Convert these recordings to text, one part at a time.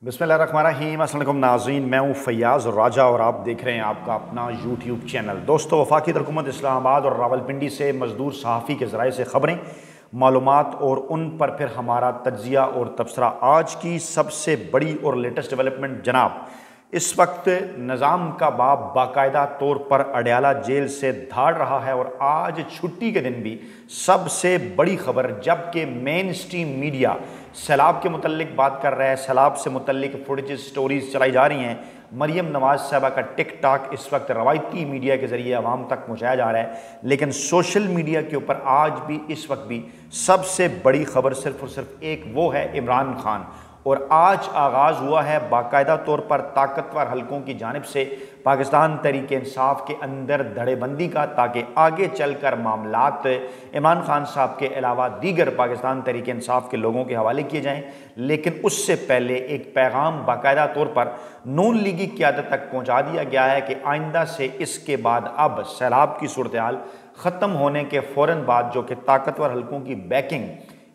बिस्मिल्लाहिर्रहमानिर्रहीम। अस्सलाम वालेकुम नाज़रीन, मैं हूँ फैयाज़ राजा और आप देख रहे हैं आपका अपना यूट्यूब चैनल। दोस्तों, वफाकी हुकूमत इस्लामाबाद और रावलपिंडी से मजदूर सहाफ़ी के ज़राए से ख़बरें, मालूमात और उन पर फिर हमारा तज्ज़िया और तबसरा। आज की सबसे बड़ी और लेटेस्ट डेवलपमेंट जनाब, इस वक्त निज़ाम का बाप बाकायदा तौर पर अडयाला जेल से धाड़ रहा है और आज छुट्टी के दिन भी सबसे बड़ी खबर, जबकि मेन स्ट्रीम मीडिया सैलाब के मुतल्लिक बात कर रहा है, सैलाब से मुतल्लिक फुटेज स्टोरीज चलाई जा रही हैं। मरियम नवाज साहबा का टिक टाक इस वक्त रवायती मीडिया के ज़रिए आवाम तक पहुँचाया जा रहा है, लेकिन सोशल मीडिया के ऊपर आज भी इस वक्त भी सबसे बड़ी खबर सिर्फ और सिर्फ एक, वो है इमरान खान। और आज आगाज़ हुआ है बाकायदा तौर पर ताकतवर हलकों की जानिब से पाकिस्तान तहरीक इंसाफ के अंदर धड़ेबंदी का, ताकि आगे चलकर मामलात इमरान खान साहब के अलावा दीगर पाकिस्तान तहरीक इंसाफ के लोगों के हवाले किए जाएं। लेकिन उससे पहले एक पैगाम बाकायदा तौर पर नून लीगी क़यादत तक पहुँचा दिया गया है कि आइंदा से इसके बाद अब सैलाब की सूरत हाल ख़त्म होने के फ़ौरन बाद जो कि ताकतवर हलकों की बैकिंग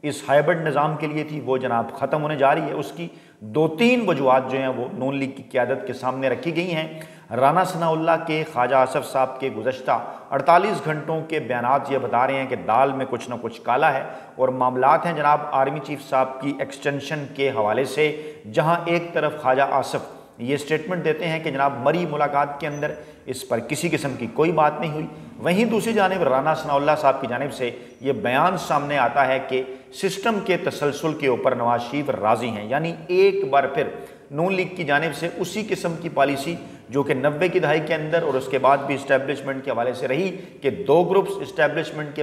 इस हाइब्रिड निज़ाम के लिए थी, वो जनाब ख़त्म होने जा रही है। उसकी दो तीन वजूहत जो हैं वो नून लीग की क़यादत के सामने रखी गई हैं। राना सनाउल्लाह के ख्वाजा आसफ साहब के गुज़श्ता 48 घंटों के बयानात ये बता रहे हैं कि दाल में कुछ ना कुछ काला है। और मामलात हैं जनाब आर्मी चीफ साहब की एक्सटेंशन के हवाले से, जहाँ एक तरफ ख्वाजा आसफ ये स्टेटमेंट देते हैं कि जनाब मरी मुलाकात के अंदर इस पर किसी किस्म की कोई बात नहीं हुई, वहीं दूसरी जानिब राना सनाउल्लाह साहब की जानिब से ये बयान सामने आता है कि सिस्टम के तसलसल के ऊपर नवाज शरीफ राज़ी हैं। यानी एक बार फिर नून लीग की जानिब से उसी किस्म की पॉलिसी जो कि 90 की दहाई के अंदर और उसके बाद भी इस्टेब्लिशमेंट के हवाले से रही कि दो ग्रुप्स इस्टेब्लिशमेंट के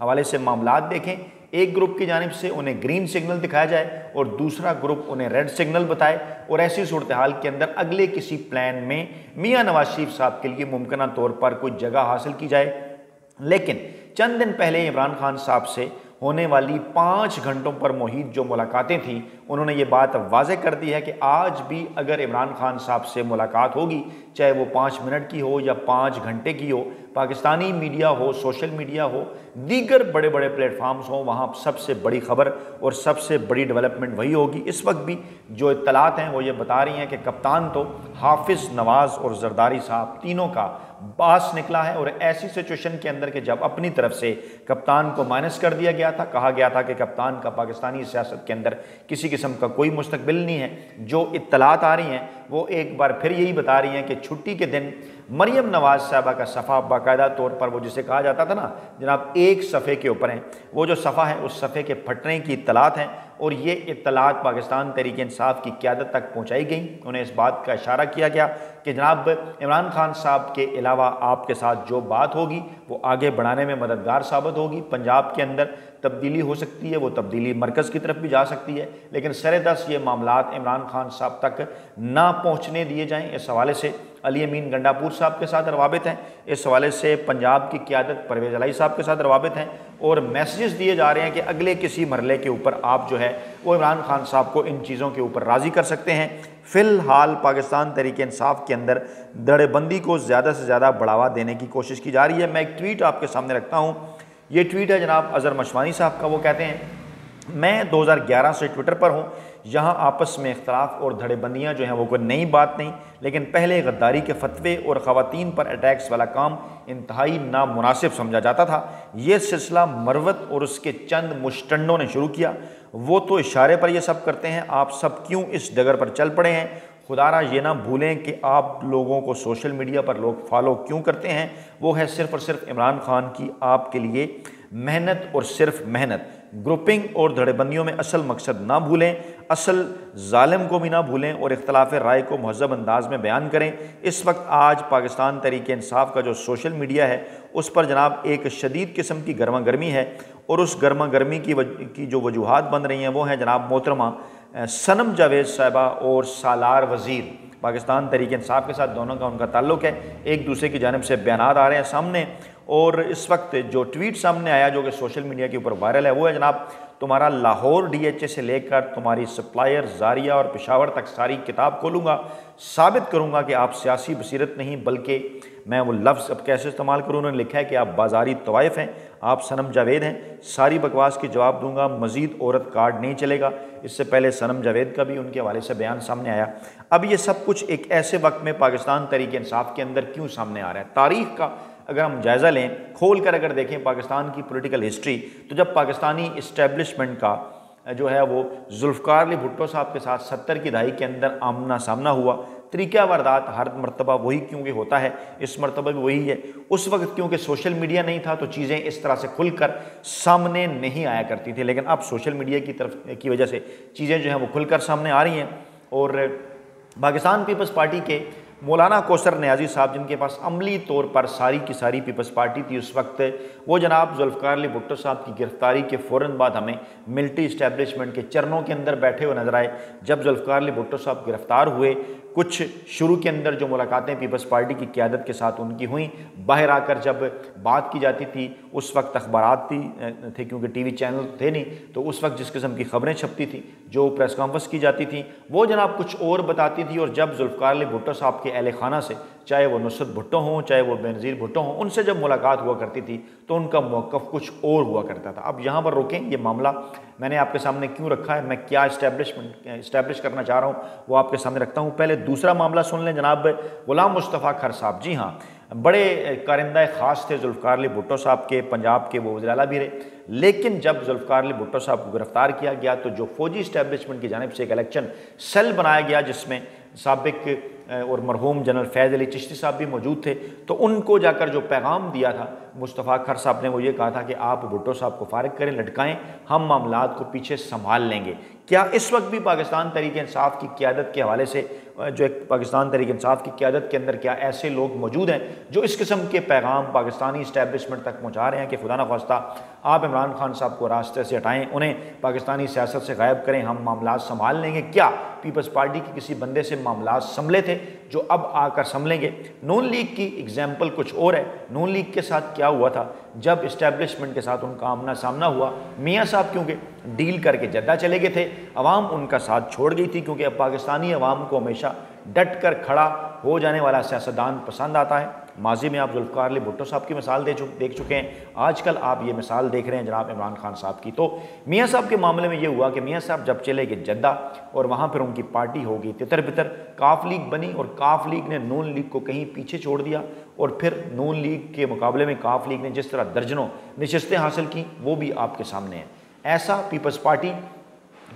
हवाले से मामलात देखें। एक ग्रुप की जानिब से उन्हें ग्रीन सिग्नल दिखाया जाए और दूसरा ग्रुप उन्हें रेड सिग्नल बताए, और ऐसी सूरत हाल के अंदर अगले किसी प्लान में मियाँ नवाज शरीफ साहब के लिए मुमकिन तौर पर कोई जगह हासिल की जाए। लेकिन चंद दिन पहले इमरान खान साहब से होने वाली 5 घंटों पर मुहित जो मुलाकातें थी, उन्होंने ये बात वाज़ेह कर दी है कि आज भी अगर इमरान खान साहब से मुलाकात होगी, चाहे वो 5 मिनट की हो या 5 घंटे की हो, पाकिस्तानी मीडिया हो, सोशल मीडिया हो, दीगर बड़े बड़े प्लेटफार्म्स हों, वहाँ सबसे बड़ी खबर और सबसे बड़ी डेवलपमेंट वही होगी। इस वक्त भी जो इत्तलात हैं वो ये बता रही हैं कि कप्तान तो हाफिज़, नवाज़ और जरदारी साहब तीनों का बास निकला है। और ऐसी सिचुएशन के अंदर कि जब अपनी तरफ से कप्तान को माइनस कर दिया गया था, कहा गया था कि कप्तान का पाकिस्तानी सियासत के अंदर किसी किस्म का कोई मुस्तकबिल नहीं है, जो इत्तलात आ रही हैं वो एक बार फिर यही बता रही हैं कि छुट्टी के दिन मरियम नवाज साहबा का सफ़ा बाकायदा तौर पर, वो जिसे कहा जाता था ना जनाब एक सफ़े के ऊपर हैं, वो जो सफ़ा है उस सफ़े के फटने की इत्तलात हैं। और ये इत्तलात पाकिस्तान तहरीक इंसाफ की क़यादत तक पहुँचाई गई। उन्हें इस बात का इशारा किया गया कि जनाब इमरान खान साहब के अलावा आपके साथ जो बात होगी वो आगे बढ़ाने में मददगार साबित होगी। पंजाब के अंदर तब्दीली हो सकती है, वो तब्दीली मरकज़ की तरफ भी जा सकती है, लेकिन सरेदस ये मामलात इमरान खान साहब तक ना पहुँचने दिए जाएँ। इस हवाले से अली अमीन गंडापुर साहब के साथ रवाबित हैं, इस हवाले से पंजाब की क़यादत परवेज़ इलाही साहब के साथ रवाबित हैं, और मैसेजेस दिए जा रहे हैं कि अगले किसी मरले के ऊपर आप जो है वो इमरान खान साहब को इन चीज़ों के ऊपर राज़ी कर सकते हैं। फ़िलहाल पाकिस्तान तहरीक इंसाफ के अंदर धड़ेबंदी को ज़्यादा से ज़्यादा बढ़ावा देने की कोशिश की जा रही है। मैं एक ट्वीट आपके सामने रखता हूँ। ये ट्वीट है जनाब अज़हर मशवानी साहब का। वो कहते हैं, मैं 2011 से ट्विटर पर हूँ, यहाँ आपस में इख्तलाफ और धड़ेबंदियाँ जो हैं वो कोई नई बात नहीं, लेकिन पहले गद्दारी के फतवे और ख़वातीन पर अटैक्स वाला काम इंतहाई नामुनासिब समझा जाता था। ये सिलसिला मरवत और उसके चंद मुश्तंडों ने शुरू किया। वो तो इशारे पर ये सब करते हैं, आप सब क्यों इस डगर पर चल पड़े हैं? खुदारा ये ना भूलें कि आप लोगों को सोशल मीडिया पर लोग फॉलो क्यों करते हैं, वो है सिर्फ़ और सिर्फ इमरान खान की आपके लिए मेहनत और सिर्फ मेहनत। ग्रुपिंग और धड़ेबंदियों में असल मकसद ना भूलें, असल जालिम को भी ना भूलें और इख्तलाफ राय को महज़ब अंदाज में बयान करें। इस वक्त आज पाकिस्तान तहरीक इंसाफ का जो सोशल मीडिया है उस पर जनाब एक शदीद किस्म की गर्मा गर्मी है, और उस गर्मा गर्मी की जो वजूहात बन रही हैं वो हैं जनाब मोहतरमा सनम जावेद साहिबा और सालार वज़ीर। पाकिस्तान तहरीक इंसाफ के साथ दोनों का उनका ताल्लुक़ है, एक दूसरे की जानिब से बयानात आ रहे हैं सामने। और इस वक्त जो ट्वीट सामने आया जो कि सोशल मीडिया के ऊपर वायरल है वो है जनाब तुम्हारा लाहौर DHA से लेकर तुम्हारी सप्लायर जारिया और पेशावर तक सारी किताब खोलूँगा, साबित करूँगा कि आप सियासी बसीरत नहीं बल्कि मैं वो लफ्ज़ अब कैसे इस्तेमाल करूँ, उन्होंने लिखा है कि आप बाजारी तवाइफ हैं, आप सनम जावेद हैं। सारी बकवास के जवाब दूंगा, मज़ीद औरत कार्ड नहीं चलेगा। इससे पहले सनम जावेद का भी उनके हवाले से बयान सामने आया। अब ये सब कुछ एक ऐसे वक्त में पाकिस्तान तहरीक इंसाफ के अंदर क्यों सामने आ रहा है? तारीख़ का अगर हम जायज़ा लें, खोल कर अगर देखें पाकिस्तान की पॉलिटिकल हिस्ट्री, तो जब पाकिस्तानी इस्टेब्लिशमेंट का जो है वो जुल्फ़कार अली भुट्टो साहब के साथ 70 की दहाई के अंदर आमना सामना हुआ, तरीक़ा वारदात हर मरतबा वही क्योंकि होता है, इस मरतबा भी वही है। उस वक्त क्योंकि सोशल मीडिया नहीं था तो चीज़ें इस तरह से खुलकर सामने नहीं आया करती थी, लेकिन अब सोशल मीडिया की वजह से चीज़ें जो हैं वो खुलकर सामने आ रही हैं। और पाकिस्तान पीपल्स पार्टी के मौलाना कौसर नियाज़ी साहब, जिनके पास अमली तौर पर सारी की सारी पीपल्स पार्टी थी उस वक्त, वो जनाब जुल्फ़कार अली भुट्टो साहब की गिरफ्तारी के फ़ौरन बाद हमें मिलिट्री इस्टेब्लिशमेंट के चरणों के अंदर बैठे हुए नजर आए। जब जुल्फ़कार अली भुट्टो साहब गिरफ्तार हुए, कुछ शुरू के अंदर जो मुलाकातें पीपल्स पार्टी की क़यादत के साथ उनकी हुई, बाहर आकर जब बात की जाती थी, उस वक्त अखबारात थे क्योंकि TV चैनल थे नहीं, तो उस वक्त जिस किस्म की खबरें छपती थी, जो प्रेस कॉन्फ्रेंस की जाती थी, वो जनाब कुछ और बताती थी। और जब जुल्फ़कार अली भुट्टो साहब के अहल खाना से, चाहे वो नुसरत भुट्टो हों, चाहे वो बेनज़ीर भुट्टो हों, उनसे जब मुलाकात हुआ करती थी तो उनका मौक़िफ़ कुछ और हुआ करता था। अब यहाँ पर रोकें, ये मामला मैंने आपके सामने क्यों रखा है, मैं क्या इस्टेब्लिश करना चाह रहा हूँ वो आपके सामने रखता हूँ। पहले दूसरा मामला सुन लें। जनाब गुलाम मुस्तफ़ा खर साहब, जी हाँ, बड़े कारिंदा ख़ास थे जुल्फ़कार अली भुट्टो साहब के, पंजाब के वो वज़ीर आला भी रहे। लेकिन जब जुल्फ़कार अली भुट्टो साहब को गिरफ़्तार किया गया तो जो फ़ौजी इस्टेब्लिशमेंट की जानिब से एक इलेक्शन सेल बनाया गया, जिसमें साबिक और मरहूम जनरल फैज़ अली चिश्ती साहब भी मौजूद थे, तो उनको जाकर जो पैगाम दिया था मुस्तफ़ा खर साहब ने, वो ये कहा था कि आप भुट्टो साहब को फारिग करें, लटकाएं, हम मामलात को पीछे संभाल लेंगे। क्या इस वक्त भी पाकिस्तान तहरीक इंसाफ की क़यादत के हवाले से, जो एक पाकिस्तान तहरीक इंसाफ की क़यादत के अंदर क्या ऐसे लोग मौजूद हैं जो इस किस्म के पैगाम पाकिस्तानी इस्टेब्लिशमेंट तक पहुँचा रहे हैं कि खुदा न ख्वास्ता आप इमरान खान साहब को रास्ते से हटाएँ, उन्हें पाकिस्तानी सियासत से गायब करें, हम मामलात संभाल लेंगे? क्या पीपल्स पार्टी के किसी बंदे से मामलात संभले थे जो अब आकर संभलेंगे? नून लीग की एग्जाम्पल कुछ और है। नून लीग के साथ क्या हुआ था जब इस्टेब्लिशमेंट के साथ उनका आमना सामना हुआ? मियाँ साहब क्योंकि डील करके जद्दा चले गए थे, अवाम उनका साथ छोड़ गई थी, क्योंकि अब पाकिस्तानी अवाम को हमेशा डट कर खड़ा हो जाने वाला सियासतदान पसंद आता है। माजी में आप जुल्फ़कार अली भुट्टो साहब की मिसाल देख चुके हैं, आजकल आप ये मिसाल देख रहे हैं जनाब इमरान खान साहब की। तो मियाँ साहब के मामले में ये हुआ कि मियाँ साहब जब चले गए जद्दा और वहाँ पर उनकी पार्टी हो गई तितर बितर, काफ लीग बनी और काफ लीग ने नून लीग को कहीं पीछे छोड़ दिया। और फिर नून लीग के मुकाबले में काफ लीग ने जिस तरह दर्जनों नशिस्तें हासिल की, वो भी आपके सामने है। ऐसा पीपल्स पार्टी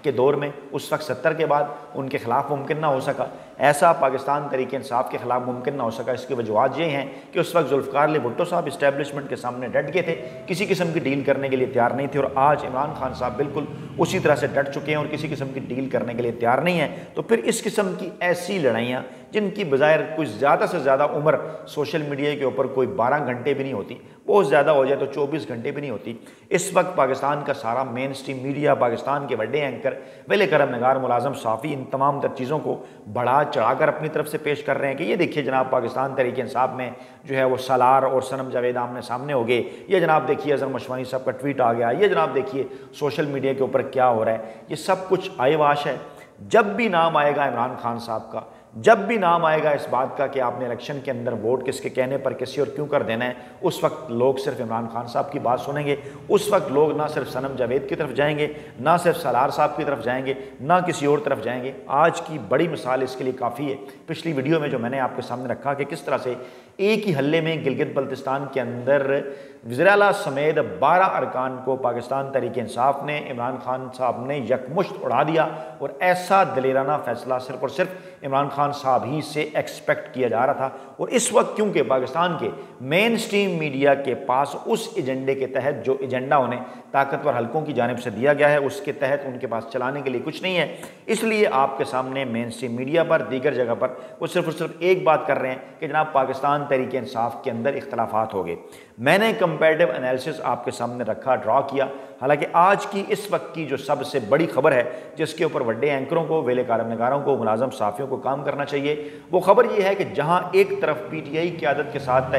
के दौर में उस वक्त 70 के बाद उनके खिलाफ मुमकिन ना हो सका, ऐसा पाकिस्तान तहरीक इंसाफ के खिलाफ मुमकिन ना हो सका। इसकी वजूहत ये हैं कि उस वक्त जुल्फ़कार अली भुट्टो साहब इस्टेब्लिशमेंट के सामने डट गए थे, किसी किस्म की डील करने के लिए तैयार नहीं थे। और आज इमरान खान साहब बिल्कुल उसी तरह से डट चुके हैं और किसी किस्म की डील करने के लिए तैयार नहीं है। तो फिर इस किस्म की ऐसी लड़ाइयाँ जिनकी बज़ाहिर कुछ ज़्यादा से ज़्यादा उम्र सोशल मीडिया के ऊपर कोई 12 घंटे भी नहीं होती, बहुत ज़्यादा हो जाए तो 24 घंटे भी नहीं होती, इस वक्त पाकिस्तान का सारा मेन स्ट्रीम मीडिया, पाकिस्तान के बड़े एंकर, वेले करम नगार, मुलाजम साफ़ी, इन तमाम तर चीज़ों को बढ़ा चढ़ाकर अपनी तरफ से पेश कर रहे हैं कि ये देखिए जनाब पाकिस्तान तहरीक इंसाफ में जो है वो सालार और सनम जावेद आमने सामने हो गए, ये जनाब देखिए अज़हर मशवानी साहब का ट्वीट आ गया, ये जनाब देखिए सोशल मीडिया के ऊपर क्या हो रहा है। ये सब कुछ आयवाश है। जब भी नाम आएगा इमरान खान साहब का, जब भी नाम आएगा इस बात का कि आपने इलेक्शन के अंदर वोट किसके कहने पर किसी और क्यों कर देना है, उस वक्त लोग सिर्फ इमरान खान साहब की बात सुनेंगे। उस वक्त लोग ना सिर्फ सनम जावेद की तरफ जाएंगे, ना सिर्फ सालार साहब की तरफ जाएंगे, ना किसी और तरफ जाएंगे। आज की बड़ी मिसाल इसके लिए काफ़ी है। पिछली वीडियो में जो मैंने आपके सामने रखा कि किस तरह से एक ही हल्ले में गिलगित बल्तिस्तान के अंदर वज़ीर आला समेत 12 अरकान को पाकिस्तान तहरीक इंसाफ ने, इमरान खान साहब ने यकमुश्त उड़ा दिया। और ऐसा दलेराना फैसला सिर्फ और सिर्फ इमरान खान साहब ही से एक्सपेक्ट किया जा रहा था। और इस वक्त क्योंकि पाकिस्तान के मेन स्ट्रीम मीडिया के पास उस एजेंडे के तहत जो एजेंडा उन्हें ताकतवर हलकों की जानिब से दिया गया है, उसके तहत उनके पास चलाने के लिए कुछ नहीं है, इसलिए आपके सामने मेन स्ट्रीम मीडिया पर, दीगर जगह पर वो सिर्फ और सिर्फ एक बात कर रहे हैं कि जनाब पाकिस्तान तहरीक इंसाफ के अंदर इख्तलाफात हो गए। मैंने कंपैरेटिव एनालिसिस आपके सामने रखा, ड्रॉ किया। हालांकि आज की इस वक्त की जो सबसे बड़ी खबर है जिसके ऊपर बड़े एंकरों को, वेले कारमनगारों को, मुलाजम साफ़ियों को काम करना चाहिए, वो खबर ये है कि जहां एक तरफ PTI क़यादत के साथ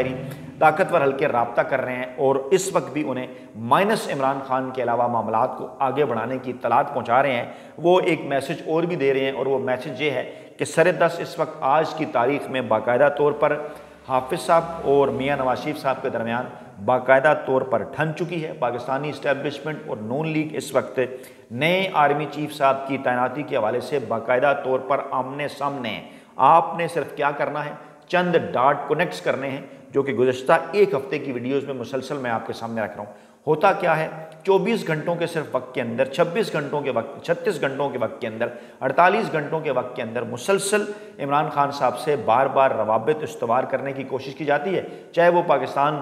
ताकतवर हल्के रब्ता कर रहे हैं और इस वक्त भी उन्हें माइनस इमरान खान के अलावा मामलात को आगे बढ़ाने की इत्तलात पहुँचा रहे हैं। वो एक मैसेज और भी दे रहे हैं और वो मैसेज ये है कि सर-ए-दस्त इस वक्त आज की तारीख में बाकायदा तौर पर हाफिज़ साहब और मियाँ नवाज शरीफ साहब के दरमियान बाकायदा तौर पर ठन चुकी है। पाकिस्तानी इस्टेब्लिशमेंट और नून लीग इस वक्त नए आर्मी चीफ साहब की तैनाती के हवाले से बाकायदा तौर पर आमने सामने हैं। आपने सिर्फ क्या करना है, चंद डाट कनेक्ट्स करने हैं, जो कि गुज़श्ता एक हफ्ते की वीडियोज़ में मुसलसल मैं आपके सामने रख रहा हूँ। होता क्या है, 24 घंटों के सिर्फ वक्त के अंदर, 26 घंटों के वक्त, 36 घंटों के वक्त के अंदर, 48 घंटों के वक्त के अंदर मुसलसल इमरान खान साहब से बार बार रवाबित इस्तवार करने की कोशिश की जाती है, चाहे वो पाकिस्तान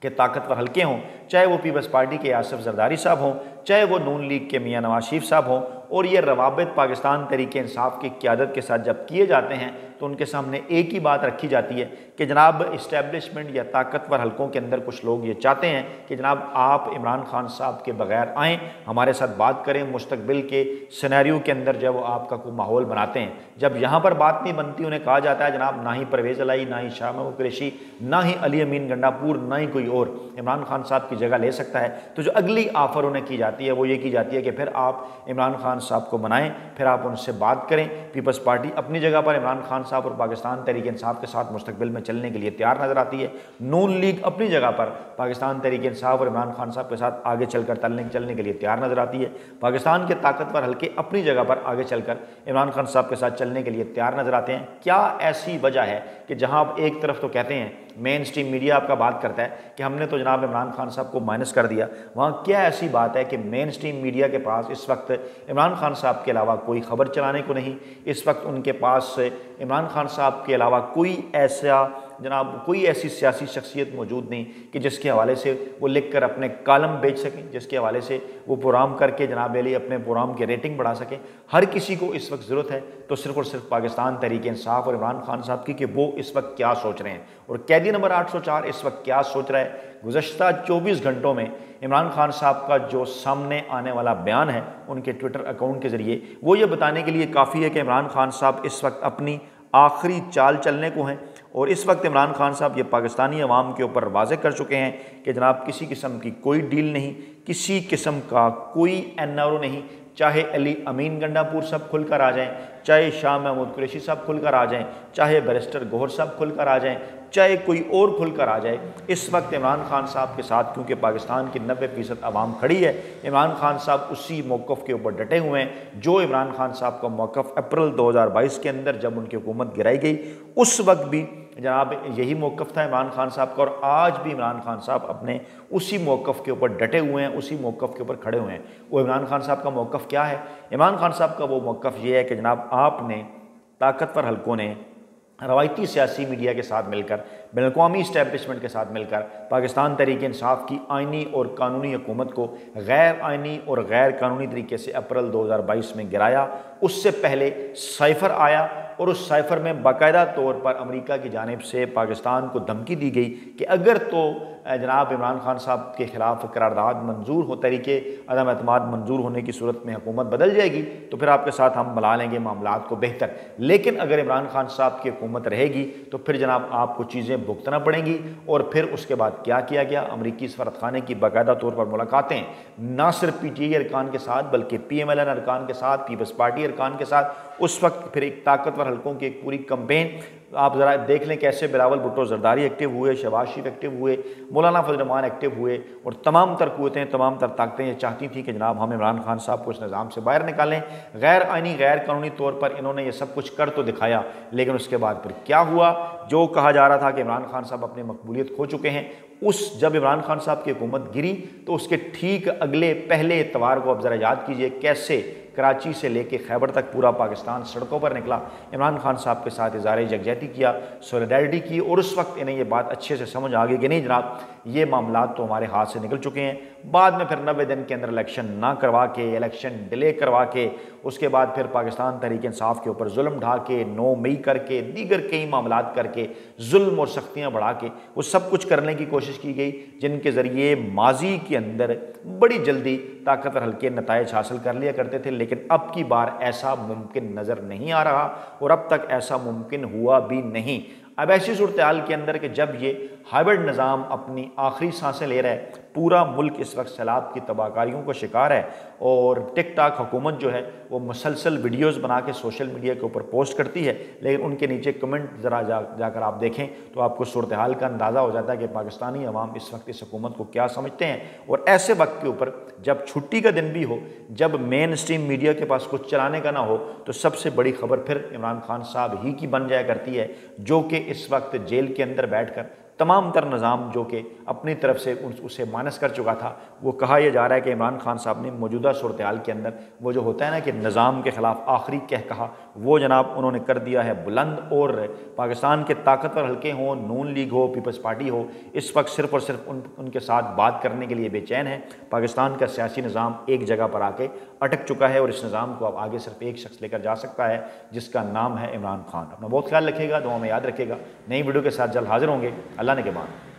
के ताकतवर हल्के हों, चाहे वो पीपल्स पार्टी के आसिफ जरदारी साहब हों, चाहे वो नून लीग के मियाँ नवाज शरीफ साहब हों। और ये रवाबित पाकिस्तान तरीके इंसाफ की क़यादत के साथ जब किए जाते हैं तो उनके सामने एक ही बात रखी जाती है कि जनाब इस्टेब्लिशमेंट या ताकतवर हल्कों के अंदर कुछ लोग ये चाहते हैं कि जनाब आप इमरान खान साहब के बगैर आएँ, हमारे साथ बात करें, मुस्तकबिल के सिनेरियो के अंदर जब वो आपका कोई माहौल बनाते हैं। जब यहाँ पर बात नहीं बनती, उन्हें कहा जाता है जनाब ना ही परवेज़ इलाही, ना ही शाह महमूद कुरैशी, ना ही अली अमीन गंडापुर, ना ही कोई और इमरान खान साहब की जगह ले सकता है। तो जो अगली ऑफ़र उन्हें की जाती है वो ये की जाती है कि फिर आप इमरान खान साहब को बनाएं, फिर आप उनसे बात करें। पीपल्स पार्टी अपनी जगह पर इमरान खान साहब और पाकिस्तान तहरीक इंसाफ के साथ मुस्तकबिल में चलने के लिए तैयार नजर आती है। नून लीग अपनी जगह पर पाकिस्तान तहरीक इंसाफ और इमरान खान साहब के साथ आगे चलकर चलने के लिए तैयार नजर आती है। पाकिस्तान के ताकतवर हल्के अपनी जगह पर आगे चलकर इमरान खान साहब के साथ चलने के लिए तैयार नजर आते हैं। क्या ऐसी वजह है कि जहां आप एक तरफ तो कहते हैं, मेन स्ट्रीम मीडिया आपका बात करता है कि हमने तो जनाब इमरान खान साहब को माइनस कर दिया, वहाँ क्या ऐसी बात है कि मेन स्ट्रीम मीडिया के पास इस वक्त इमरान खान साहब के अलावा कोई खबर चलाने को नहीं, इस वक्त उनके पास इमरान खान साहब के अलावा कोई ऐसी सियासी शख्सियत मौजूद नहीं कि जिसके हवाले से वो लिख कर अपने कालम बेच सकें, जिसके हवाले से वो प्रोग्राम करके जनाब अली अपने प्रोग्राम की रेटिंग बढ़ा सकें। हर किसी को इस वक्त ज़रूरत है तो सिर्फ और सिर्फ पाकिस्तान तहरीक इंसाफ और इमरान खान साहब की कि वो इस वक्त क्या सोच रहे हैं और कैदी नंबर 804 इस वक्त क्या सोच रहा है। गुज़श्ता 24 घंटों में इमरान खान साहब का जो सामने आने वाला बयान है उनके ट्विटर अकाउंट के ज़रिए, वो ये बताने के लिए काफ़ी है कि इमरान खान साहब इस वक्त अपनी आखिरी चाल चलने को हैं। और इस वक्त इमरान खान साहब ये पाकिस्तानी अवाम के ऊपर वाज़ेह कर चुके हैं कि जनाब किसी किस्म की कोई डील नहीं, किसी किस्म का कोई NRO नहीं, चाहे अली अमीन गंडापुर साहब खुलकर आ जाएं, चाहे शाह महमूद कुरैशी साहब खुलकर आ जाएं, चाहे बैरिस्टर गौहर साहब खुलकर आ जाएं, चाहे कोई और खुलकर आ जाए। इस वक्त इमरान खान साहब के साथ क्योंकि पाकिस्तान की 90% आवाम खड़ी है, इमरान खान साहब उसी मौक़िफ़ के ऊपर डटे हुए हैं जो इमरान खान साहब का मौक़िफ़ अप्रैल 2022 के अंदर जब उनकी हुकूमत गिराई गई उस वक्त भी जनाब यही मौक़िफ़ था इमरान खान साहब का, और आज भी इमरान खान साहब अपने उसी मौक़िफ़ के ऊपर डटे हुए हैं, उसी मौक़िफ़ के ऊपर खड़े हुए हैं। वो इमरान खान साहब का मौक़िफ़ क्या है? इमरान खान साहब का वो मौक़िफ़ ये है कि जनाब आपने ताकतवर हल्कों ने रवायती सियासी मीडिया के साथ मिलकर, बैनुल-अक़वामी इस्टेब्लिशमेंट के साथ मिलकर पाकिस्तान तहरीक इंसाफ की आइनी और कानूनी हुकूमत को गैर आइनी और गैर कानूनी तरीके से अप्रैल 2022 में गिराया। उससे पहले साइफ़र आया और उस साइफ़र में बाकायदा तौर पर अमेरिका की जानिब से पाकिस्तान को धमकी दी गई कि अगर तो जनाब इमरान खान साहब के ख़िलाफ़ करारदाद मंजूर हो, तरीके अदम एतमाद मंजूर होने की सूरत में हुकूमत बदल जाएगी तो फिर आपके साथ हम मिला लेंगे मामलात को बेहतर, लेकिन अगर इमरान खान साहब की हुकूमत रहेगी तो फिर जनाब आपको चीज़ें भुगतना पड़ेंगी। और फिर उसके बाद क्या किया गया? अमरीकी सफारतखाने की बाकायदा तौर पर मुलाकातें ना सिर्फ PTI अरकान के साथ बल्कि PMLN अरकान के साथ, पीपल्स पार्टी अरकान के साथ। उस वक्त फिर एक ताकतवर हल्कों की एक पूरी कंपेन, आप ज़रा देख लें कैसे बिलावल भुट्टो जरदारी एक्टिव हुए, शहबाज शरीफ एक्टिव हुए, मौलाना फजल रहमान एक्टिव हुए, और तमाम तर क़ुव्वतें, तमाम तर ताकतें ये चाहती थी कि जनाब हम इमरान खान साहब को इस निज़ाम से बाहर निकालें। गैर आइनी गैर कानूनी तौर पर इन्होंने ये सब कुछ कर तो दिखाया, लेकिन उसके बाद फिर क्या हुआ? जो कहा जा रहा था कि इमरान खान साहब अपनी मकबूलियत खो चुके हैं, जब इमरान खान साहब की हुकूमत गिरी तो उसके ठीक अगले पहले इतवार को आप ज़रा याद कीजिए कैसे कराची से लेके खैबर तक पूरा पाकिस्तान सड़कों पर निकला, इमरान खान साहब के साथ इज़हार यकजहती किया, सॉलिडारिटी की। और उस वक्त इन्हें ये बात अच्छे से समझ आ गई कि नहीं जनाब ये मामलात तो हमारे हाथ से निकल चुके हैं। बाद में फिर 90 दिन के अंदर इलेक्शन ना करवा के, इलेक्शन डिले करवा के, उसके बाद फिर पाकिस्तान तहरीक इंसाफ के ऊपर जुल्म ढा के, 9 मई करके, दीगर कई मामलात करके, जुल्म और सख्तियाँ बढ़ा के वो सब कुछ करने की कोशिश की गई जिनके ज़रिए माजी के अंदर बड़ी जल्दी ताकतवर हल्के नताइज हासिल कर लिया करते थे। लेकिन अब की बार ऐसा मुमकिन नज़र नहीं आ रहा और अब तक ऐसा मुमकिन हुआ भी नहीं। अब ऐसी सूरत हाल के अंदर कि जब ये हाइब्रिड निज़ाम अपनी आखिरी सांसें ले रहा है, पूरा मुल्क इस वक्त सैलाब की तबाहकारियों का शिकार है और टिकटॉक हुकूमत जो है वो मुसलसल वीडियोस बना के सोशल मीडिया के ऊपर पोस्ट करती है, लेकिन उनके नीचे कमेंट ज़रा जाकर आप देखें तो आपको सूरत हाल का अंदाज़ा हो जाता है कि पाकिस्तानी अवाम इस वक्त इस हुकूमत को क्या समझते हैं। और ऐसे वक्त के ऊपर जब छुट्टी का दिन भी हो, जब मेन स्ट्रीम मीडिया के पास कुछ चलाने का ना हो, तो सबसे बड़ी खबर फिर इमरान खान साहब ही की बन जाया करती है, जो कि इस वक्त जेल के अंदर बैठकर तमाम तर निज़ाम जो कि अपनी तरफ से उसे मानस कर चुका था, वो कहा यह जा रहा है कि इमरान खान साहब ने मौजूदा सूरत हाल के अंदर वो जो होता है ना कि निज़ाम के ख़िलाफ़ आखिरी कहा, वो जनाब उन्होंने कर दिया है बुलंद। और पाकिस्तान के ताकतवर हल्के हों, नून लीग हो, पीपल्स पार्टी हो, इस वक्त सिर्फ और सिर्फ उनके साथ बात करने के लिए बेचैन है। पाकिस्तान का सियासी निज़ाम एक जगह पर आके अटक चुका है और इस निज़ाम को अब आगे सिर्फ एक शख्स लेकर जा सकता है, जिसका नाम है इमरान खान। अपना बहुत ख्याल रखिएगा, दुआ में याद रखिएगा। नई वीडियो के साथ जल्द हाजिर होंगे। अल्लाह ने के बाद।